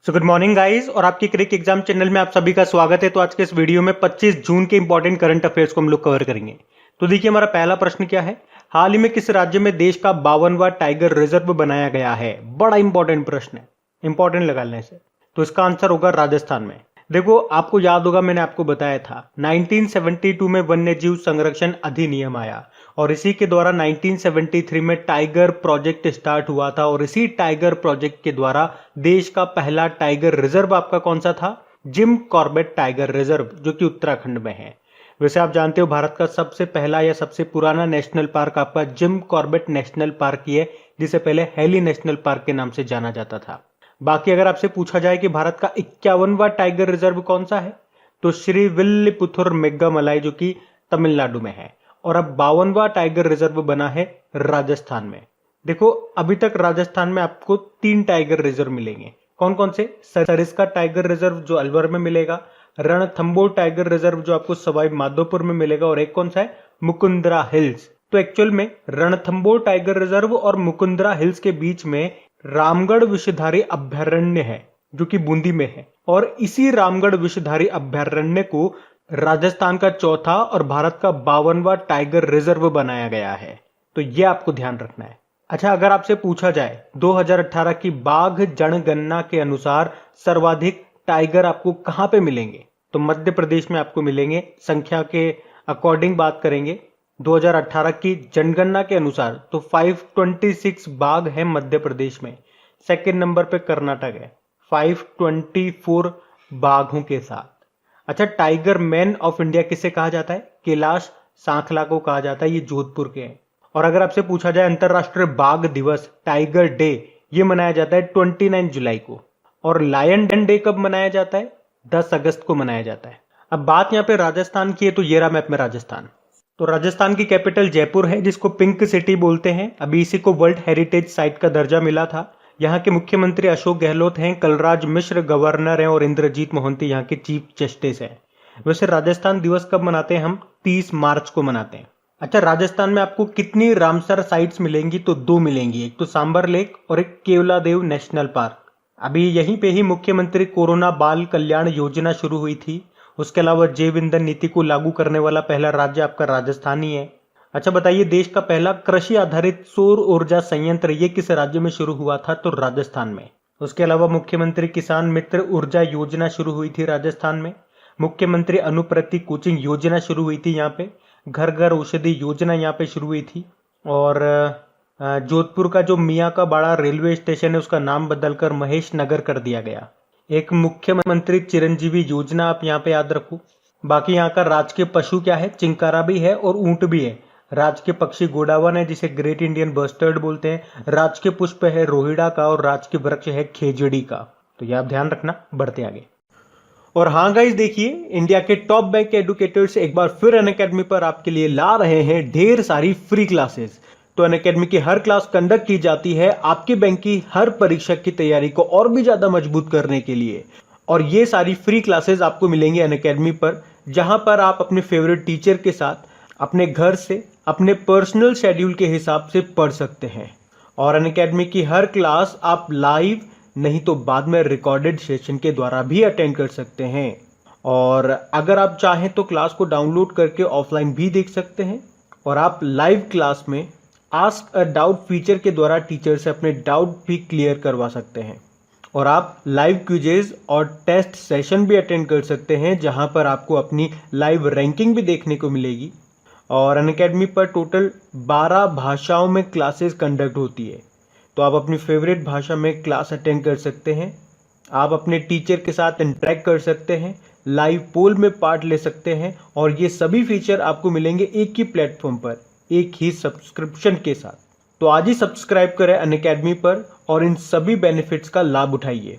So good morning guys और आपकी क्रिक exam channel में आप सभी का स्वागत है। तो आज के इस वीडियो में 25 जून के इंपॉर्टेंट करंट अफेयर्स को हम लोग कवर करेंगे। तो देखिए हमारा पहला प्रश्न क्या है, हाल ही में किस राज्य में देश का 52वां टाइगर रिजर्व बनाया गया है। बड़ा इंपॉर्टेंट प्रश्न है, इंपॉर्टेंट लगा लेने से। तो इसका आंसर होगा राजस्थान में। देखो आपको याद होगा मैंने आपको बताया था 1972 में वन्य जीव संरक्षण अधिनियम आया और इसी के द्वारा 1973 में टाइगर प्रोजेक्ट स्टार्ट हुआ था और इसी टाइगर प्रोजेक्ट के द्वारा देश का पहला टाइगर रिजर्व आपका कौन सा था, जिम कॉर्बेट टाइगर रिजर्व, जो कि उत्तराखंड में है। वैसे आप जानते हो भारत का सबसे पहला या सबसे पुराना नेशनल पार्क आपका जिम कॉर्बेट नेशनल पार्क ही है, जिसे पहले हेली नेशनल पार्क के नाम से जाना जाता था। बाकी अगर आपसे पूछा जाए कि भारत का 51वां टाइगर रिजर्व कौन सा है, तो श्री विल्लिपुथुर मेग्घामलाई जो कि तमिलनाडु में है। और अब 52वां टाइगर रिजर्व बना है राजस्थान में। देखो अभी तक राजस्थान में आपको 3 टाइगर रिजर्व मिलेंगे। कौन कौन से? सरिस्का टाइगर रिजर्व जो अलवर में मिलेगा, रणथंबोर टाइगर रिजर्व जो आपको सवाई माधोपुर में मिलेगा, और एक कौन सा है, मुकुंदरा हिल्स। तो एक्चुअल में रणथंबोर टाइगर रिजर्व और मुकुंदरा हिल्स के बीच में रामगढ़ विषधारी अभयारण्य है जो कि बूंदी में है, और इसी रामगढ़ विषधारी अभयारण्य को राजस्थान का चौथा और भारत का 52वां टाइगर रिजर्व बनाया गया है। तो यह आपको ध्यान रखना है। अच्छा, अगर आपसे पूछा जाए 2018 की बाघ जनगणना के अनुसार सर्वाधिक टाइगर आपको कहां पे मिलेंगे, तो मध्य प्रदेश में आपको मिलेंगे। संख्या के अकॉर्डिंग बात करेंगे 2018 की जनगणना के अनुसार तो 526 बाघ है मध्य प्रदेश में। सेकंड नंबर पे कर्नाटक है 524 बाघों के साथ। अच्छा, टाइगर मैन ऑफ इंडिया किसे कहा जाता है? कैलाश सांखला को कहा जाता है, ये जोधपुर के हैं। और अगर आपसे पूछा जाए अंतरराष्ट्रीय बाघ दिवस टाइगर डे, ये मनाया जाता है 29 जुलाई को। और लायन डे कब मनाया जाता है? 10 अगस्त को मनाया जाता है। अब बात यहाँ पे राजस्थान की है, तो ये रहा मैप में राजस्थान। तो राजस्थान की कैपिटल जयपुर है, जिसको पिंक सिटी बोलते हैं। अभी इसी को वर्ल्ड हेरिटेज साइट का दर्जा मिला था। यहाँ के मुख्यमंत्री अशोक गहलोत हैं, कलराज मिश्र गवर्नर हैं और इंद्रजीत मोहंती यहाँ के चीफ जस्टिस हैं। वैसे राजस्थान दिवस कब मनाते हैं हम? 30 मार्च को मनाते हैं। अच्छा, राजस्थान में आपको कितनी रामसर साइट्स मिलेंगी? तो 2 मिलेंगी, एक तो सांबर लेक और एक केवलादेव नेशनल पार्क। अभी यहीं पे ही मुख्यमंत्री कोरोना बाल कल्याण योजना शुरू हुई थी। उसके अलावा जैव ईंधन नीति को लागू करने वाला पहला राज्य आपका राजस्थान ही है। अच्छा बताइए, देश का पहला कृषि आधारित सौर ऊर्जा संयंत्र ये किस राज्य में शुरू हुआ था? तो राजस्थान में। उसके अलावा मुख्यमंत्री किसान मित्र ऊर्जा योजना शुरू हुई थी राजस्थान में। मुख्यमंत्री अनुप्रति कोचिंग योजना शुरू हुई थी यहाँ पे। घर घर औषधि योजना यहाँ पे शुरू हुई थी। और जोधपुर का जो मियाँ का बाड़ा रेलवे स्टेशन है उसका नाम बदलकर महेश नगर कर दिया गया। एक मुख्यमंत्री चिरंजीवी योजना आप यहाँ पे याद रखो। बाकी यहाँ का राजकीय पशु क्या है? चिंकारा भी है और ऊंट भी है। राजकीय पक्षी गोडावन है जिसे ग्रेट इंडियन बस्टर्ड बोलते हैं। राजकीय पुष्प है रोहिड़ा का और राजकीय वृक्ष है खेजड़ी का। तो ये आप ध्यान रखना। बढ़ते आगे। और हाँ गाइस, देखिए इंडिया के टॉप बैंक एडुकेटर्स एक बार फिर अनअकैडमी पर आपके लिए ला रहे हैं ढेर सारी फ्री क्लासेस। तो अनअकैडमी की हर क्लास कंडक्ट की जाती है आपके बैंक की हर परीक्षा की तैयारी को और भी ज्यादा मजबूत करने के लिए। और ये सारी फ्री क्लासेस आपको मिलेंगी अनअकैडमी पर, जहां पर आप अपने फेवरेट टीचर के साथ अपने घर से अपने पर्सनल शेड्यूल के हिसाब से पढ़ सकते हैं। और अनअकैडमी की हर क्लास आप लाइव नहीं तो बाद में रिकॉर्डेड सेशन के द्वारा भी अटेंड कर सकते हैं। और अगर आप चाहें तो क्लास को डाउनलोड करके ऑफलाइन भी देख सकते हैं। और आप लाइव क्लास में आस्क अ डाउट फीचर के द्वारा टीचर से अपने डाउट भी क्लियर करवा सकते हैं। और आप लाइव क्विजेज और टेस्ट सेशन भी अटेंड कर सकते हैं, जहां पर आपको अपनी लाइव रैंकिंग भी देखने को मिलेगी। और अनअकैडमी पर टोटल 12 भाषाओं में क्लासेस कंडक्ट होती है। तो आप अपनी फेवरेट भाषा में क्लास अटेंड कर सकते हैं। आप अपने टीचर के साथ इंटरेक्ट कर सकते हैं, लाइव पोल में पार्ट ले सकते हैं। और ये सभी फीचर आपको मिलेंगे एक ही प्लेटफॉर्म पर, एक ही सब्सक्रिप्शन के साथ। तो आज ही सब्सक्राइब करें अनअकैडमी पर और इन सभी बेनिफिट्स का लाभ उठाइए।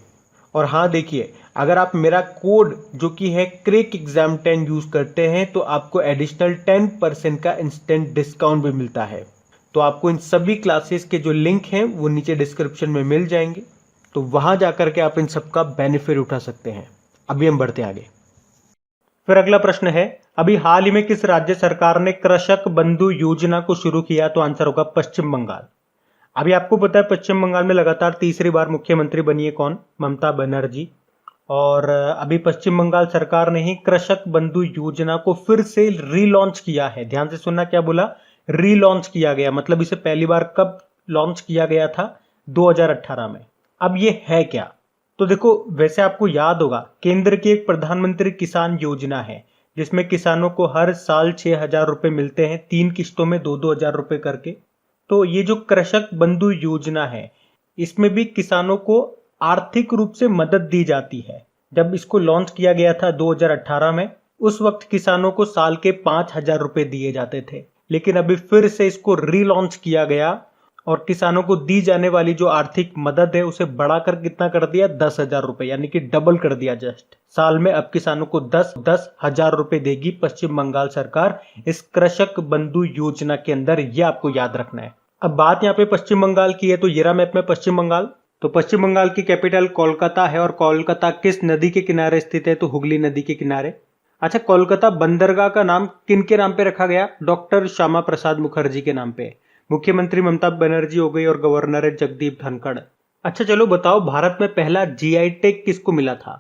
और हाँ देखिए, अगर आप मेरा कोड जो कि है क्रिक एग्जाम 10 यूज करते हैं तो आपको एडिशनल 10% का इंस्टेंट डिस्काउंट भी मिलता है। तो आपको इन सभी क्लासेस के जो लिंक हैं वो नीचे डिस्क्रिप्शन में मिल जाएंगे, तो वहां जाकर के आप इन सबका बेनिफिट उठा सकते हैं। अभी हम बढ़ते आगे। फिर अगला प्रश्न है, अभी हाल ही में किस राज्य सरकार ने कृषक बंधु योजना को शुरू किया? तो आंसर होगा पश्चिम बंगाल। अभी आपको पता है पश्चिम बंगाल में लगातार तीसरी बार मुख्यमंत्री बनी है कौन? ममता बनर्जी। और अभी पश्चिम बंगाल सरकार ने ही कृषक बंधु योजना को फिर से रीलॉन्च किया है। ध्यान से सुनना, क्या बोला? रीलॉन्च किया गया। मतलब इसे पहली बार कब लॉन्च किया गया था? 2018 में। अब ये है क्या? तो देखो, वैसे आपको याद होगा केंद्र की एक प्रधानमंत्री किसान योजना है जिसमें किसानों को हर साल 6,000 रुपए मिलते हैं, 3 किस्तों में 2-2 हजार रुपए करके। तो ये जो कृषक बंधु योजना है इसमें भी किसानों को आर्थिक रूप से मदद दी जाती है। जब इसको लॉन्च किया गया था 2018 में, उस वक्त किसानों को साल के 5,000 रुपए दिए जाते थे, लेकिन अभी फिर से इसको रीलॉन्च किया गया और किसानों को दी जाने वाली जो आर्थिक मदद है उसे बढ़ाकर कितना कर दिया? 10,000 रुपए, यानी कि डबल कर दिया। जस्ट साल में अब किसानों को 10,000 रुपए देगी पश्चिम बंगाल सरकार इस कृषक बंधु योजना के अंदर। ये आपको याद रखना है। अब बात यहाँ पे पश्चिम बंगाल की है, तो ये रहा मैप में पश्चिम बंगाल। तो पश्चिम बंगाल की कैपिटल कोलकाता है और कोलकाता किस नदी के किनारे स्थित है? तो हुगली नदी के किनारे। अच्छा, कोलकाता बंदरगाह का नाम किन के नाम पे रखा गया? डॉक्टर श्यामा प्रसाद मुखर्जी के नाम पे। मुख्यमंत्री ममता बनर्जी हो गई और गवर्नर है जगदीप धनखड़। अच्छा चलो बताओ, भारत में पहला जीआई टैग किसको मिला था?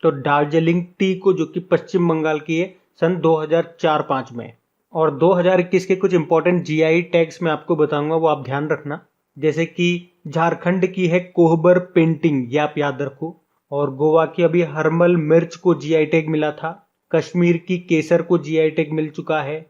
तो दार्जिलिंग टी को, जो कि पश्चिम बंगाल की है, सन 2004-5 में। और 2021 के कुछ इंपॉर्टेंट जीआई टैग्स मैं आपको बताऊंगा, वो आप ध्यान रखना। जैसे कि झारखंड की है कोहबर पेंटिंग, ये आप याद रखो। और गोवा की अभी हरमल मिर्च को जीआई टैग मिला था। कश्मीर की केसर को जीआई टैग मिल चुका है।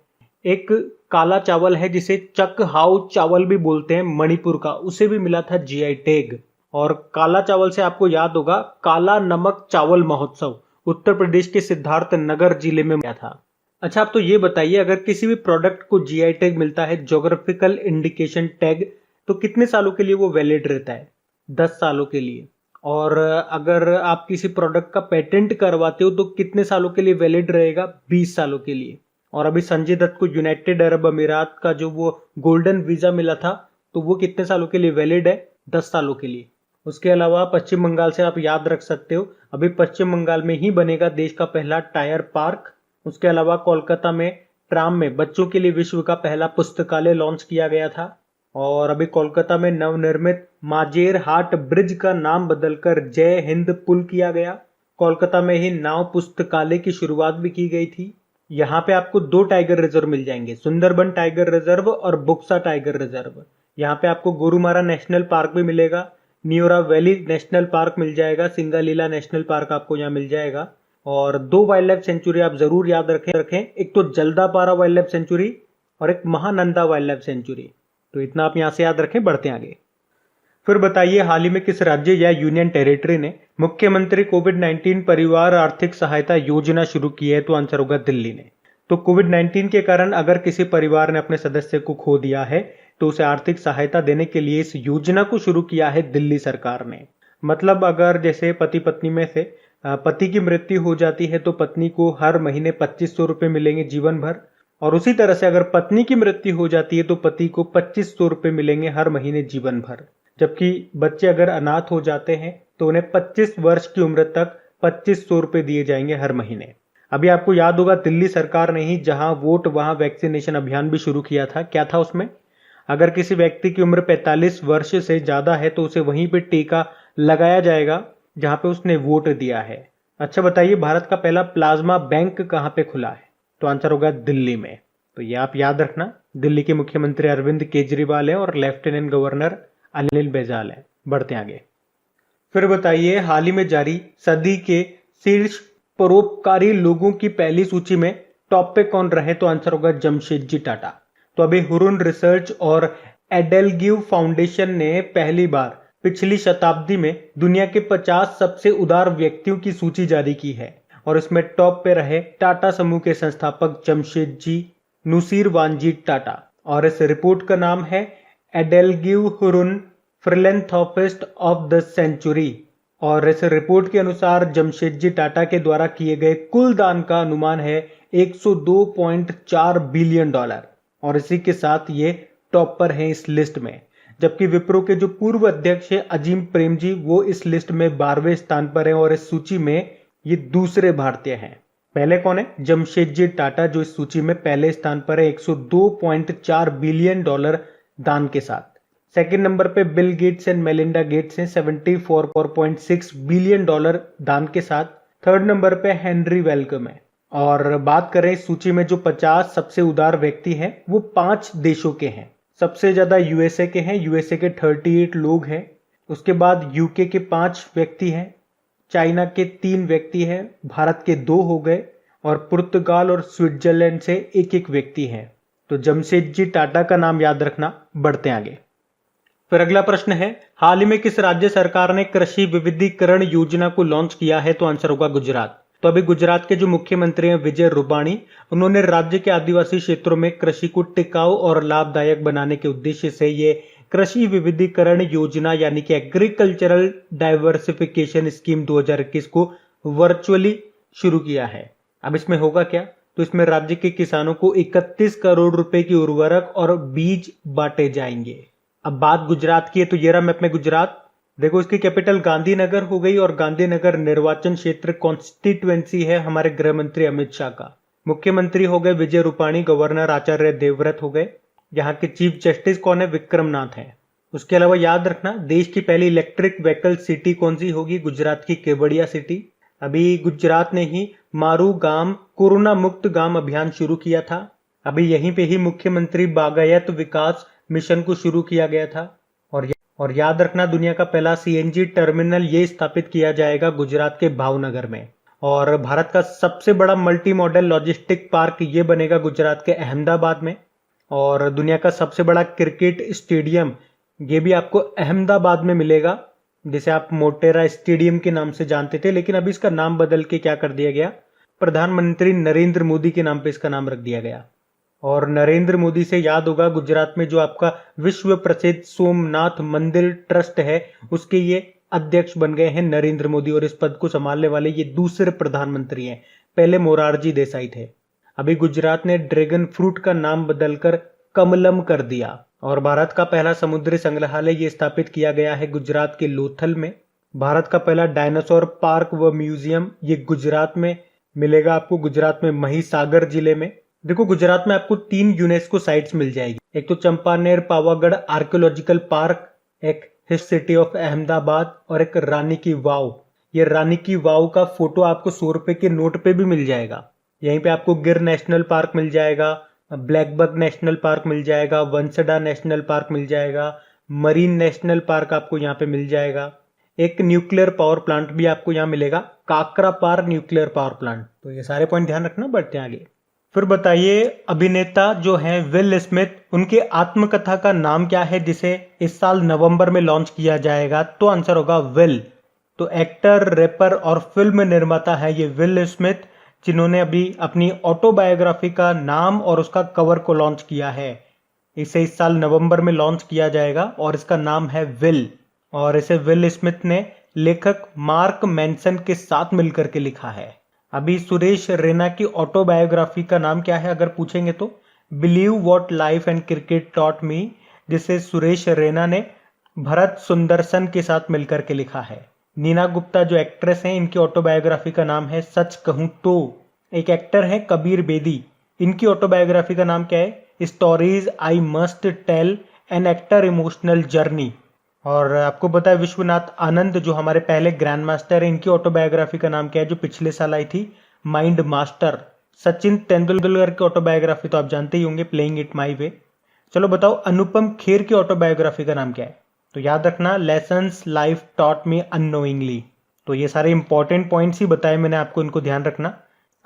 एक काला चावल है जिसे चक हाउ चावल भी बोलते हैं, मणिपुर का, उसे भी मिला था जीआई टैग। और काला चावल से आपको याद होगा काला नमक चावल महोत्सव उत्तर प्रदेश के सिद्धार्थ नगर जिले में गया था। अच्छा, आप तो ये बताइए, अगर किसी भी प्रोडक्ट को जीआई टैग मिलता है, ज्योग्राफिकल इंडिकेशन टैग, तो कितने सालों के लिए वो वैलिड रहता है? 10 सालों के लिए। और अगर आप किसी प्रोडक्ट का पेटेंट करवाते हो तो कितने सालों के लिए वैलिड रहेगा? 20 सालों के लिए। और अभी संजय दत्त को यूनाइटेड अरब अमीरात का जो वो गोल्डन वीजा मिला था, तो वो कितने सालों के लिए वैलिड है? 10 सालों के लिए। उसके अलावा पश्चिम बंगाल से आप याद रख सकते हो, अभी पश्चिम बंगाल में ही बनेगा देश का पहला टायर पार्क। उसके अलावा कोलकाता में ट्राम में बच्चों के लिए विश्व का पहला पुस्तकालय लॉन्च किया गया था। और अभी कोलकाता में नवनिर्मित माजेर हाट ब्रिज का नाम बदलकर जय हिंद पुल किया गया। कोलकाता में ही नाव पुस्तकालय की शुरुआत भी की गई थी। यहाँ पे आपको 2 टाइगर रिजर्व मिल जाएंगे, सुंदरबन टाइगर रिजर्व और बुक्सा टाइगर रिजर्व। यहाँ पे आपको गोरुमारा नेशनल पार्क भी मिलेगा, नियोरा वैली नेशनल पार्क मिल जाएगा, सिंगालीला नेशनल पार्क आपको यहाँ मिल जाएगा। और 2 वाइल्ड लाइफ सेंचुरी आप जरूर याद रखें, एक तो जल्दापारा वाइल्ड लाइफ सेंचुरी और एक महानंदा वाइल्ड लाइफ सेंचुरी। तो इतना आप यहाँ से याद रखें, बढ़ते हैं आगे। फिर बताइए, हाल ही में किस राज्य या यूनियन टेरिटरी ने मुख्यमंत्री कोविड-19 परिवार आर्थिक सहायता योजना शुरू की है? तो आंसर होगा दिल्ली ने। तो कोविड-19 के कारण अगर किसी परिवार ने अपने सदस्य को खो दिया है तो उसे आर्थिक सहायता देने के लिए इस योजना को शुरू किया है दिल्ली सरकार ने। मतलब अगर जैसे पति पत्नी में से पति की मृत्यु हो जाती है तो पत्नी को हर महीने 2500 रुपए मिलेंगे जीवन भर, और उसी तरह से अगर पत्नी की मृत्यु हो जाती है तो पति को 2500 रुपए मिलेंगे हर महीने जीवन भर। जबकि बच्चे अगर अनाथ हो जाते हैं तो उन्हें 25 वर्ष की उम्र तक 2500 रुपए दिए जाएंगे हर महीने। अभी आपको याद होगा दिल्ली सरकार ने ही जहां वोट वहां वैक्सीनेशन अभियान भी शुरू किया था। क्या था उसमें? अगर किसी व्यक्ति की उम्र 45 वर्ष से ज्यादा है तो उसे वहीं पे टीका लगाया जाएगा जहां पे उसने वोट दिया है। अच्छा बताइए, भारत का पहला प्लाज्मा बैंक कहां पे खुला है? तो आंसर होगा दिल्ली में। तो ये आप याद रखना, दिल्ली के मुख्यमंत्री अरविंद केजरीवाल है और लेफ्टिनेंट गवर्नर अनिल बैजल है। बढ़ते आगे। फिर बताइए, हाल ही में जारी सदी के शीर्ष परोपकारी लोगों की पहली सूची में टॉप पे कौन रहे? तो आंसर होगा जमशेदजी टाटा। तो अभी हुरुन रिसर्च और एडेलग्यू फाउंडेशन ने पहली बार पिछली शताब्दी में दुनिया के 50 सबसे उदार व्यक्तियों की सूची जारी की है और इसमें टॉप पे रहे टाटा समूह के संस्थापक जमशेदजी नुसीरवानजी टाटा। और इस रिपोर्ट का नाम है EdelGive Hurun philanthropist of the century. और इस रिपोर्ट के अनुसार जमशेदजी टाटा के द्वारा किए गए कुल दान का अनुमान है $102.4 बिलियन। और इसी के साथ ये टॉप पर हैं इस लिस्ट में। जबकि विप्रो के जो पूर्व अध्यक्ष है अजीम प्रेमजी, वो इस लिस्ट में 12वें स्थान पर हैं और इस सूची में ये दूसरे भारतीय हैं। पहले कौन है? जमशेदजी टाटा, जो इस सूची में पहले स्थान पर है $102.4 बिलियन दान के साथ। सेकंड नंबर पे Bill Gates and Melinda Gates हैं 74.6 बिलियन डॉलर दान के साथ। थर्ड नंबर पे हेनरी वेलकम है। और बात करें इस सूची में जो 50 सबसे उदार व्यक्ति हैं वो 5 देशों के हैं। सबसे ज्यादा यूएसए के हैं, यूएसए के 38 लोग हैं। उसके बाद यूके के 5 व्यक्ति हैं, चाइना के 3 व्यक्ति हैं, भारत के 2 हो गए और पुर्तगाल और स्विट्जरलैंड से एक एक व्यक्ति हैं। तो जमशेदजी टाटा का नाम याद रखना। बढ़ते हैं आगे। फिर अगला प्रश्न है, हाल ही में किस राज्य सरकार ने कृषि विविधीकरण योजना को लॉन्च किया है? तो आंसर होगा गुजरात। तो अभी गुजरात के जो मुख्यमंत्री हैं विजय रूपाणी, उन्होंने राज्य के आदिवासी क्षेत्रों में कृषि को टिकाऊ और लाभदायक बनाने के उद्देश्य से ये कृषि विविधीकरण योजना यानी कि एग्रीकल्चरल डाइवर्सिफिकेशन स्कीम 2021 को वर्चुअली शुरू किया है। अब इसमें होगा क्या? तो इसमें राज्य के किसानों को 31 करोड़ रुपए की उर्वरक और बीज बांटे जाएंगे। अब बात गुजरात की है तो ये रहा मैप में गुजरात। देखो इसकी कैपिटल गांधीनगर हो गई और गांधीनगर निर्वाचन क्षेत्र कॉन्स्टिट्यूएंसी है हमारे गृह मंत्री अमित शाह का। मुख्यमंत्री हो गए विजय रूपाणी, गवर्नर आचार्य देवव्रत हो गए। यहाँ के चीफ जस्टिस कौन है? विक्रमनाथ है। उसके अलावा याद रखना देश की पहली इलेक्ट्रिक व्हीकल सिटी कौन सी होगी? गुजरात की केवड़िया सिटी। अभी गुजरात ने ही मारू गांव कोरोना मुक्त गांव अभियान शुरू किया था। अभी यहीं पे ही मुख्यमंत्री बागायत विकास मिशन को शुरू किया गया था। और याद रखना दुनिया का पहला सीएनजी टर्मिनल ये स्थापित किया जाएगा गुजरात के भावनगर में। और भारत का सबसे बड़ा मल्टी मॉडल लॉजिस्टिक पार्क ये बनेगा गुजरात के अहमदाबाद में। और दुनिया का सबसे बड़ा क्रिकेट स्टेडियम ये भी आपको अहमदाबाद में मिलेगा, जिसे आप मोटेरा स्टेडियम के नाम से जानते थे, लेकिन अभी इसका नाम बदल के क्या कर दिया गया? प्रधानमंत्री नरेंद्र मोदी के नाम पे इसका नाम रख दिया गया। और नरेंद्र मोदी से याद होगा गुजरात में जो आपका विश्व प्रसिद्ध सोमनाथ मंदिर ट्रस्ट है उसके ये अध्यक्ष बन गए हैं नरेंद्र मोदी। और इस पद को संभालने वाले ये दूसरे प्रधानमंत्री हैं, पहले मोरारजी देसाई थे। अभी गुजरात ने ड्रैगन फ्रूट का नाम बदलकर कमलम कर दिया। और भारत का पहला समुद्री संग्रहालय ये स्थापित किया गया है गुजरात के लोथल में। भारत का पहला डायनासोर पार्क व म्यूजियम ये गुजरात में मिलेगा आपको, गुजरात में महिसागर जिले में। देखो गुजरात में आपको 3 यूनेस्को साइट्स मिल जाएगी। एक तो चंपानेर पावागढ़ आर्कियोलॉजिकल पार्क, एक हिस्ट सिटी ऑफ अहमदाबाद और एक रानी की वाव। ये रानी की वाव का फोटो आपको 100 रुपए के नोट पे भी मिल जाएगा। यहीं पे आपको गिर नेशनल पार्क मिल जाएगा, ब्लैकबक नेशनल पार्क मिल जाएगा, वंसडा नेशनल पार्क मिल जाएगा, मरीन नेशनल पार्क आपको यहाँ पे मिल जाएगा। एक न्यूक्लियर पावर प्लांट भी आपको यहाँ मिलेगा, काकरा पार न्यूक्लियर पावर प्लांट। तो ये सारे पॉइंट ध्यान रखना। बढ़ते हैं आगे। फिर बताइए अभिनेता जो हैं विल स्मिथ, उनकी आत्मकथा का नाम क्या है जिसे इस साल नवंबर में लॉन्च किया जाएगा? तो आंसर होगा विल। तो एक्टर, रैपर और फिल्म निर्माता है ये विल स्मिथ, जिन्होंने अभी अपनी ऑटोबायोग्राफी का नाम और उसका कवर को लॉन्च किया है। इसे इस साल नवंबर में लॉन्च किया जाएगा और इसका नाम है विल। और इसे विल स्मिथ ने लेखक मार्क मैनसन के साथ मिलकर के लिखा है। अभी सुरेश रैना की ऑटोबायोग्राफी का नाम क्या है अगर पूछेंगे तो believe what life and cricket taught me, जिसे सुरेश रैना ने भरत सुंदरसन के साथ मिलकर के लिखा है। नीना गुप्ता जो एक्ट्रेस हैं इनकी ऑटोबायोग्राफी का नाम है सच कहूं तो। एक एक्टर है कबीर बेदी, इनकी ऑटोबायोग्राफी का नाम क्या है? Stories I must tell an actor emotional journey. और आपको पता है विश्वनाथ आनंद जो हमारे पहले ग्रैंड मास्टर है, इनकी ऑटोबायोग्राफी का नाम क्या है जो पिछले साल आई थी? Mind master. सचिन तेंदुलकर की ऑटोबायोग्राफी तो आप जानते ही होंगे, प्लेइंग इट माई वे। चलो बताओ अनुपम खेर की ऑटोबायोग्राफी का नाम क्या है? तो याद रखना lessons life taught me unknowingly. तो ये सारे इंपॉर्टेंट पॉइंट्स ही बताए मैंने आपको, इनको ध्यान रखना।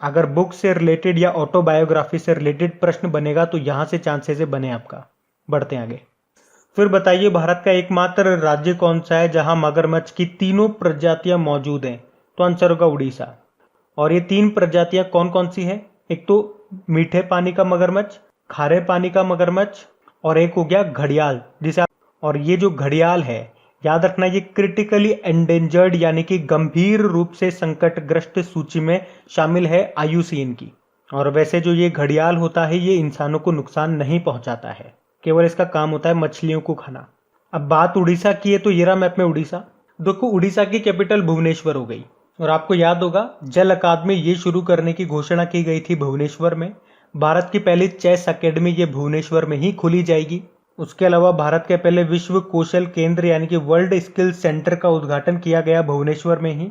अगर बुक से रिलेटेड या ऑटोबायोग्राफी से रिलेटेड प्रश्न बनेगा तो यहां से चांसेस है बने आपका। बढ़ते हैं आगे। फिर बताइए भारत का एकमात्र राज्य कौन सा है जहां मगरमच्छ की तीनों प्रजातियां मौजूद हैं? तो आंसर होगा उड़ीसा। और ये 3 प्रजातियां कौन कौन सी हैं? एक तो मीठे पानी का मगरमच्छ, खारे पानी का मगरमच्छ और एक हो गया घड़ियाल, और ये जो घड़ियाल है याद रखना ये क्रिटिकली एंडेंजर्ड यानी कि गंभीर रूप से संकटग्रस्त सूची में शामिल है IUCN की। और वैसे जो ये घड़ियाल होता है ये इंसानों को नुकसान नहीं पहुंचाता है, केवल इसका काम होता है मछलियों को खाना। अब बात उड़ीसा की है तो ये रहा मैप में उड़ीसा। देखो उड़ीसा की कैपिटल भुवनेश्वर हो गई। और आपको याद होगा जल अकादमी ये शुरू करने की घोषणा की गई थी भुवनेश्वर में। भारत की पहली चेस अकेडमी ये भुवनेश्वर में ही खुली जाएगी। उसके अलावा भारत के पहले विश्व कौशल केंद्र यानी कि वर्ल्ड स्किल सेंटर का उद्घाटन किया गया भुवनेश्वर में ही।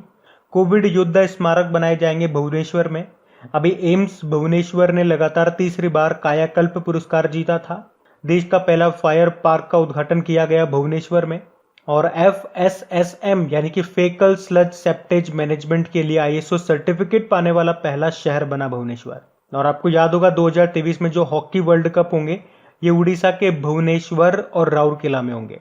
कोविड योद्धा स्मारक बनाए जाएंगे भुवनेश्वर में। अभी एम्स भुवनेश्वर ने लगातार तीसरी बार कायाकल्प पुरस्कार जीता था। देश का पहला फायर पार्क का उद्घाटन किया गया भुवनेश्वर में। और FSSM यानी कि फेकल स्लज सेप्टेज मैनेजमेंट के लिए ISO सर्टिफिकेट पाने वाला पहला शहर बना भुवनेश्वर। और आपको याद होगा 2023 में जो हॉकी वर्ल्ड कप होंगे ये उड़ीसा के भुवनेश्वर और राउरकेला में होंगे।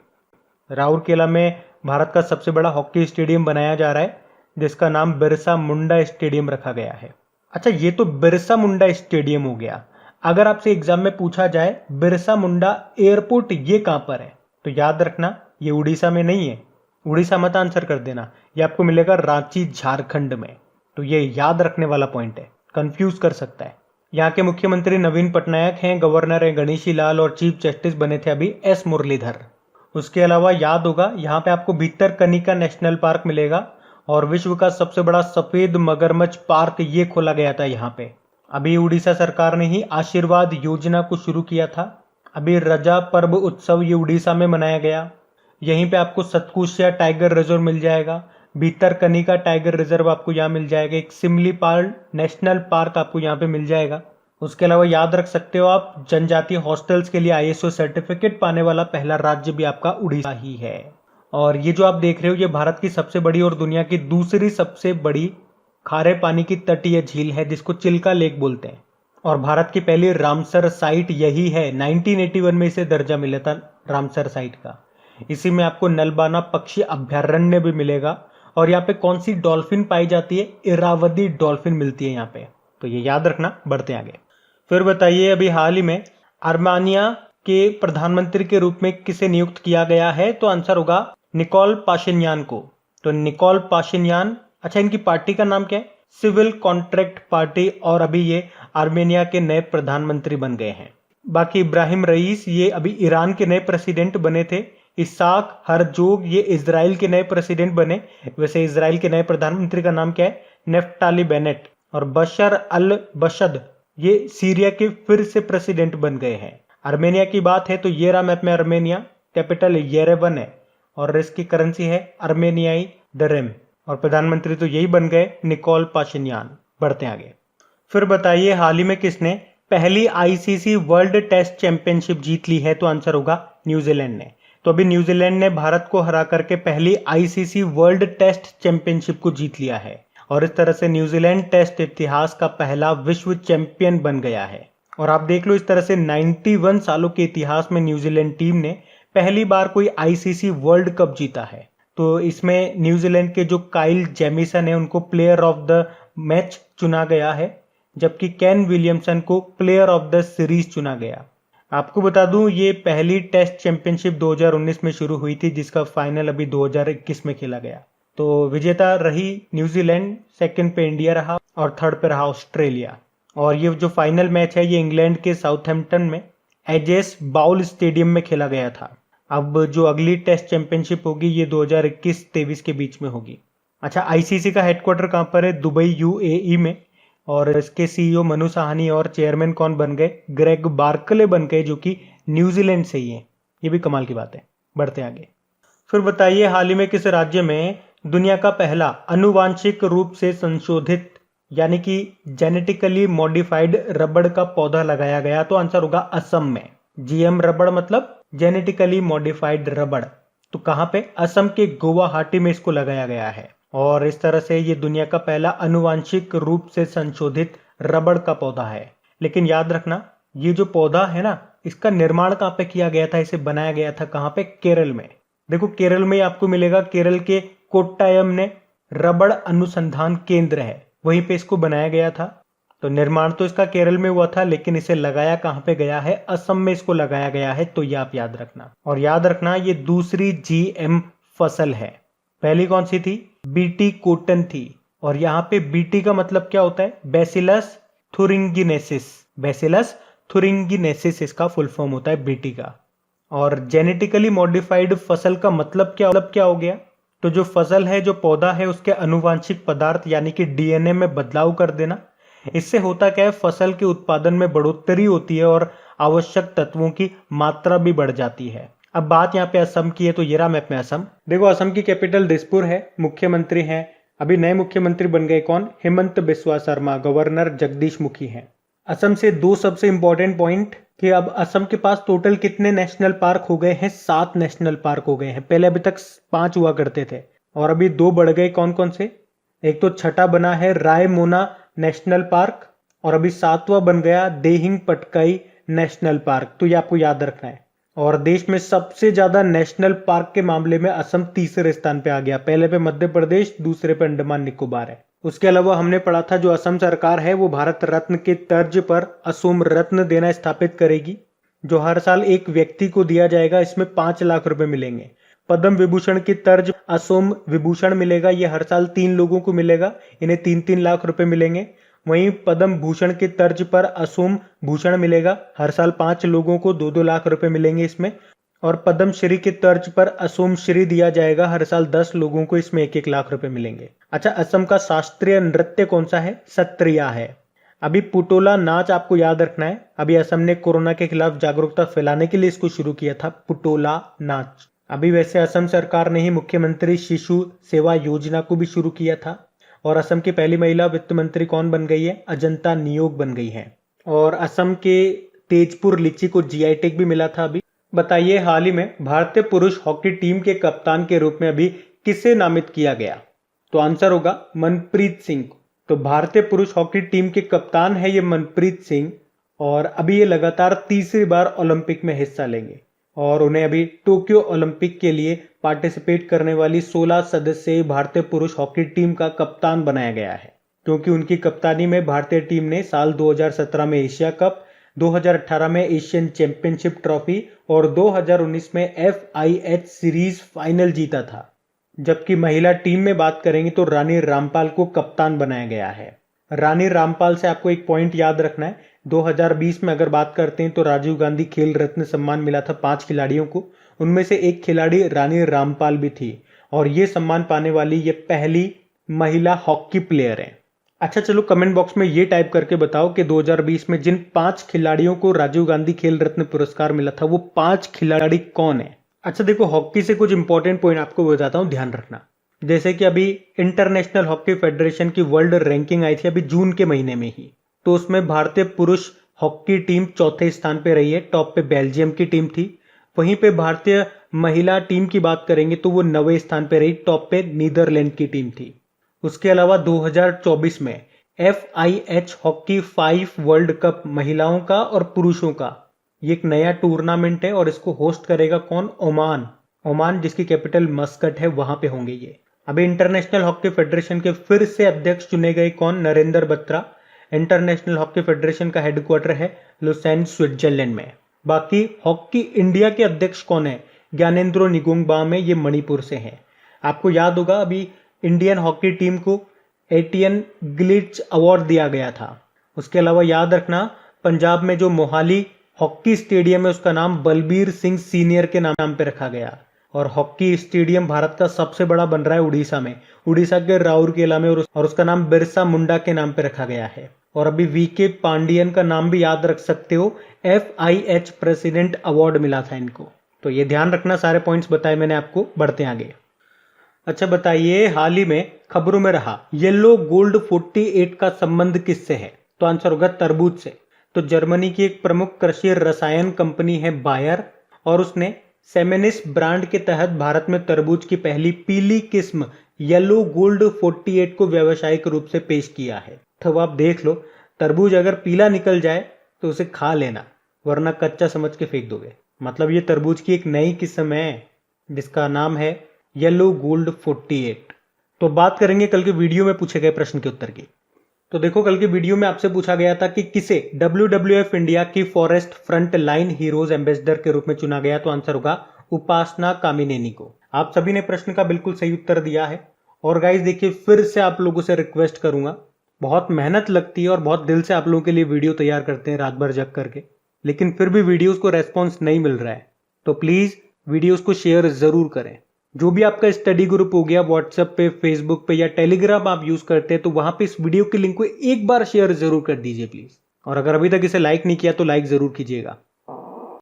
राउरकेला में भारत का सबसे बड़ा हॉकी स्टेडियम बनाया जा रहा है जिसका नाम बिरसा मुंडा स्टेडियम रखा गया है। अच्छा, ये तो बिरसा मुंडा स्टेडियम हो गया। अगर आपसे एग्जाम में पूछा जाए बिरसा मुंडा एयरपोर्ट ये कहां पर है, तो याद रखना ये उड़ीसा में नहीं है। उड़ीसा मत आंसर कर देना, ये आपको मिलेगा रांची झारखंड में। तो ये याद रखने वाला पॉइंट है, कंफ्यूज कर सकता है। यहाँ के मुख्यमंत्री नवीन पटनायक हैं, गवर्नर है गणेशी लाल और चीफ जस्टिस बने थे अभी S मुरलीधर। उसके अलावा याद होगा यहाँ पे आपको भितरकनिका नेशनल पार्क मिलेगा और विश्व का सबसे बड़ा सफेद मगरमच्छ पार्क ये खोला गया था यहाँ पे। अभी उड़ीसा सरकार ने ही आशीर्वाद योजना को शुरू किया था। अभी रजा पर्व उत्सव ये उड़ीसा में मनाया गया। यहीं पे आपको सतकुशिया टाइगर रिजर्व मिल जाएगा, भितरकनिका टाइगर रिजर्व आपको यहाँ मिल जाएगा, एक सिमलीपाल नेशनल पार्क आपको यहाँ पे मिल जाएगा। उसके अलावा याद रख सकते हो आप जनजातीय हॉस्टल्स के लिए ISO सर्टिफिकेट पाने वाला पहला राज्य भी आपका उड़ीसा ही है। और ये जो आप देख रहे हो ये भारत की सबसे बड़ी और दुनिया की दूसरी सबसे बड़ी खारे पानी की तटीय झील है जिसको चिल्का लेक बोलते हैं। और भारत की पहली रामसर साइट यही है। 1981 में इसे दर्जा मिला था रामसर साइट का। इसी में आपको नलबाना पक्षी अभ्यारण्य भी मिलेगा। और यहाँ पे कौन सी डॉल्फिन पाई जाती है? इरावदी डॉल्फिन मिलती है यहाँ पे, तो ये याद रखना। बढ़ते आगे। फिर बताइए, अभी हाल ही में आर्मेनिया के प्रधानमंत्री के रूप में किसे नियुक्त किया गया है? तो आंसर होगा निकोल पाशिन्यान को। तो निकोल पाशिन्यान, अच्छा इनकी पार्टी का नाम क्या है? Civil contract party. और अभी ये आर्मेनिया के नए प्रधानमंत्री बन गए हैं। बाकी इब्राहिम रईस ये अभी ईरान के नए प्रेसिडेंट बने थे। इसाक हरजोग ये इजराइल के नए प्रेसिडेंट बने। वैसे इजराइल के नए प्रधानमंत्री का नाम क्या है? Naftali Bennett. और बशर अल बशद ये सीरिया के फिर से प्रेसिडेंट बन गए हैं। आर्मेनिया की बात है तो ये रहा मैप में आर्मेनिया, कैपिटल येरेवन है और इसकी करेंसी है आर्मेनियाई दरम। और प्रधानमंत्री तो यही बन गए, निकोल पाशिन्यान। बढ़ते आगे। फिर बताइए, हाल ही में किसने पहली ICC वर्ल्ड टेस्ट चैंपियनशिप जीत ली है? तो आंसर होगा न्यूजीलैंड ने। तो अभी न्यूजीलैंड ने भारत को हरा करके पहली ICC वर्ल्ड टेस्ट चैंपियनशिप को जीत लिया है। और इस तरह से न्यूजीलैंड टेस्ट इतिहास का पहला विश्व चैंपियन बन गया है। और आप देख लो, इस तरह से 91 सालों के इतिहास में न्यूजीलैंड टीम ने पहली बार कोई ICC वर्ल्ड कप जीता है। तो इसमें न्यूजीलैंड के जो काइल जेमिसन है उनको प्लेयर ऑफ द मैच चुना गया है, जबकि केन विलियमसन को प्लेयर ऑफ द सीरीज चुना गया। आपको बता दूं, ये पहली टेस्ट चैंपियनशिप 2019 में शुरू हुई थी जिसका फाइनल अभी 2021 में खेला गया। तो विजेता रही न्यूजीलैंड, सेकंड पे इंडिया रहा और थर्ड पे रहा ऑस्ट्रेलिया। और ये जो फाइनल मैच है ये इंग्लैंड के साउथहैम्पटन में एजेस बाउल स्टेडियम में खेला गया था। अब जो अगली टेस्ट चैंपियनशिप होगी ये 2021-23 के बीच में होगी। अच्छा, ICC का हेडक्वार्टर कहाँ पर है? दुबई UAE में। और इसके CEO मनु साहनी और चेयरमैन कौन बन गए? ग्रेग बार्कले बन गए, जो कि न्यूजीलैंड से ही है। ये भी कमाल की बात है। बढ़ते आगे। फिर बताइए, हाल ही में किस राज्य में दुनिया का पहला अनुवांशिक रूप से संशोधित यानी कि जेनेटिकली मॉडिफाइड रबड़ का पौधा लगाया गया? तो आंसर होगा असम में। GM रबड़ मतलब जेनेटिकली मॉडिफाइड रबड़। तो कहां पे? असम के गुवाहाटी में इसको लगाया गया है। और इस तरह से ये दुनिया का पहला अनुवांशिक रूप से संशोधित रबड़ का पौधा है। लेकिन याद रखना, ये जो पौधा है ना, इसका निर्माण कहां पे किया गया था? इसे बनाया गया था कहां पे? केरल में। देखो, केरल में आपको मिलेगा, केरल के कोट्टायम ने रबड़ अनुसंधान केंद्र है, वहीं पे इसको बनाया गया था। तो निर्माण तो इसका केरल में हुआ था, लेकिन इसे लगाया कहां पे गया है? असम में इसको लगाया गया है। तो ये आप याद रखना। और याद रखना, ये दूसरी GM फसल है। पहली कौन सी थी? BT कॉटन थी। और यहाँ पे BT का मतलब क्या होता है? बैसिलस थुरिंगिनेसिस। बैसिलस थुरिंगिनेसिस इसका फुल फॉर्म होता है BT का। और जेनेटिकली मॉडिफाइड फसल का मतलब क्या हो गया? तो जो फसल है, जो पौधा है, उसके अनुवांशिक पदार्थ यानी कि DNA में बदलाव कर देना। इससे होता क्या है? फसल के उत्पादन में बढ़ोतरी होती है और आवश्यक तत्वों की मात्रा भी बढ़ जाती है। अब बात यहाँ पे असम की है, तो ये रहा मैप में असम। देखो असम की कैपिटल दिसपुर है, मुख्यमंत्री हैं अभी नए मुख्यमंत्री बन गए कौन, हेमंत बिस्वा शर्मा, गवर्नर जगदीश मुखी हैं। असम से दो सबसे इंपॉर्टेंट पॉइंट कि अब असम के पास टोटल कितने नेशनल पार्क हो गए हैं, 7 नेशनल पार्क हो गए हैं। पहले अभी तक 5 हुआ करते थे और अभी 2 बढ़ गए। कौन कौन से, एक तो छठा बना है रायमोना नेशनल पार्क और अभी 7वां बन गया देहिंग पटकाई नेशनल पार्क। तो ये आपको याद रखना है। और देश में सबसे ज्यादा नेशनल पार्क के मामले में असम तीसरे स्थान पे आ गया। पहले पे मध्य प्रदेश, दूसरे पे अंडमान निकोबार है। उसके अलावा हमने पढ़ा था जो असम सरकार है वो भारत रत्न के तर्ज पर असोम रत्न देना स्थापित करेगी, जो हर साल एक व्यक्ति को दिया जाएगा। इसमें 5 लाख रुपए मिलेंगे। पद्म विभूषण की तर्ज असोम विभूषण मिलेगा, ये हर साल 3 लोगों को मिलेगा, इन्हें 3-3 लाख रुपए मिलेंगे। वहीं पद्म भूषण की तर्ज पर असोम भूषण मिलेगा, हर साल 5 लोगों को 2-2 लाख रुपए मिलेंगे इसमें। और पद्म श्री की तर्ज पर असोम श्री दिया जाएगा, हर साल 10 लोगों को इसमें 1-1 लाख रुपए मिलेंगे। अच्छा, असम का शास्त्रीय नृत्य कौन सा है, सत्रिया है। अभी पुटोला नाच आपको याद रखना है। अभी असम ने कोरोना के खिलाफ जागरूकता फैलाने के लिए इसको शुरू किया था, पुटोला नाच। अभी वैसे असम सरकार ने ही मुख्यमंत्री शिशु सेवा योजना को भी शुरू किया था। और असम की पहली महिला वित्त मंत्री कौन बन गई है, अजंता नियोग बन गई है। और असम के तेजपुर लीची को जीआई टैग भी मिला था। अभी बताइए, हाल ही में भारतीय पुरुष हॉकी टीम के कप्तान के रूप में अभी किसे नामित किया गया, तो आंसर होगा मनप्रीत सिंह। तो भारतीय पुरुष हॉकी टीम के कप्तान है ये मनप्रीत सिंह और अभी ये लगातार तीसरी बार ओलंपिक में हिस्सा लेंगे और उन्हें अभी टोक्यो ओलंपिक के लिए पार्टिसिपेट करने वाली 16 सदस्यीय भारतीय पुरुष हॉकी टीम का कप्तान बनाया गया है, क्योंकि उनकी कप्तानी में भारतीय टीम ने साल 2017 में एशिया कप, 2018 में एशियन चैंपियनशिप ट्रॉफी और 2019 में FIH सीरीज फाइनल जीता था। जबकि महिला टीम में बात करेंगे तो रानी रामपाल को कप्तान बनाया गया है। रानी रामपाल से आपको एक पॉइंट याद रखना है, 2020 में अगर बात करते हैं तो राजीव गांधी खेल रत्न सम्मान मिला था 5 खिलाड़ियों को, उनमें से एक खिलाड़ी रानी रामपाल भी थी और ये सम्मान पाने वाली ये पहली महिला हॉकी प्लेयर है। अच्छा चलो कमेंट बॉक्स में ये टाइप करके बताओ कि 2020 में जिन 5 खिलाड़ियों को राजीव गांधी खेल रत्न पुरस्कार मिला था वो 5 खिलाड़ी कौन है। अच्छा देखो, हॉकी से कुछ इंपॉर्टेंट पॉइंट आपको बताता हूँ, ध्यान रखना। जैसे कि अभी इंटरनेशनल हॉकी फेडरेशन की वर्ल्ड रैंकिंग आई थी अभी जून के महीने में ही, तो उसमें भारतीय पुरुष हॉकी टीम 4थे स्थान पे रही है। टॉप पे बेल्जियम की टीम थी। वहीं पे भारतीय महिला टीम की बात करेंगे तो वो 9वें स्थान पे रही, टॉप पे नीदरलैंड की टीम थी। उसके अलावा 2024 में FIH हॉकी 5 वर्ल्ड कप महिलाओं का और पुरुषों का ये एक नया टूर्नामेंट है और इसको होस्ट करेगा कौन, ओमान जिसकी कैपिटल मस्कट है, वहां पे होंगे ये। अभी इंटरनेशनल हॉकी फेडरेशन के फिर से अध्यक्ष चुने गए कौन, Narendra Batra. International hockey federation का हेडक्वार्टर है लुसेन, स्विट्जरलैंड में। बाकी हॉकी इंडिया के अध्यक्ष कौन है, ज्ञानेंद्रो निगोंगबा में, ये मणिपुर से हैं। आपको याद होगा अभी इंडियन हॉकी टीम को एटियन ग्लिट्ज अवार्ड दिया गया था। उसके अलावा याद रखना, पंजाब में जो मोहाली हॉकी स्टेडियम है उसका नाम बलबीर सिंह सीनियर के नाम पे रखा गया। और हॉकी स्टेडियम भारत का सबसे बड़ा बन रहा है उड़ीसा में, उड़ीसा के राउरकेला में, और उसका नाम बिरसा मुंडा के नाम पे रखा गया है। और अभी VK पांडियन का नाम भी याद रख सकते हो, FIH प्रेसिडेंट अवार्ड मिला था इनको। तो ये ध्यान रखना, सारे पॉइंट्स बताए मैंने आपको, बढ़ते आगे। अच्छा बताइए, हाल ही में खबरों में रहा येलो गोल्ड 48 का संबंध किससे है, तो आंसर होगा तरबूज से। तो जर्मनी की एक प्रमुख कृषि रसायन कंपनी है बायर और उसने सेमेनिस ब्रांड के तहत भारत में तरबूज की पहली पीली किस्म येलो गोल्ड 48 को व्यावसायिक रूप से पेश किया है। तो आप देख लो, तरबूज अगर पीला निकल जाए तो उसे खा लेना, वरना कच्चा समझ के फेंक दोगे। मतलब ये तरबूज की एक नई किस्म है जिसका नाम है येलो गोल्ड 48। तो बात करेंगे कल के वीडियो में पूछे गए प्रश्न के उत्तर की। तो देखो, कल के वीडियो में आपसे पूछा गया था कि किसे WWF इंडिया की forest front line heroes ambassador के रूप में चुना गया, तो आंसर होगा उपासना कामिनेनी को। आप सभी ने प्रश्न का बिल्कुल सही उत्तर दिया है। और गाइस देखिए, फिर से आप लोगों से रिक्वेस्ट करूंगा, बहुत मेहनत लगती है और बहुत दिल से आप लोगों के लिए वीडियो तैयार करते हैं रात भर जग करके, लेकिन फिर भी वीडियोस को रेस्पॉन्स नहीं मिल रहा है। तो प्लीज वीडियोस को शेयर जरूर करें। जो भी आपका स्टडी ग्रुप हो गया व्हाट्सएप पे, फेसबुक पे या टेलीग्राम आप यूज करते हैं, तो वहां पे इस वीडियो के लिंक को एक बार शेयर जरूर कर दीजिए प्लीज। और अगर अभी तक इसे लाइक नहीं किया तो लाइक ज़रूर कीजिएगा।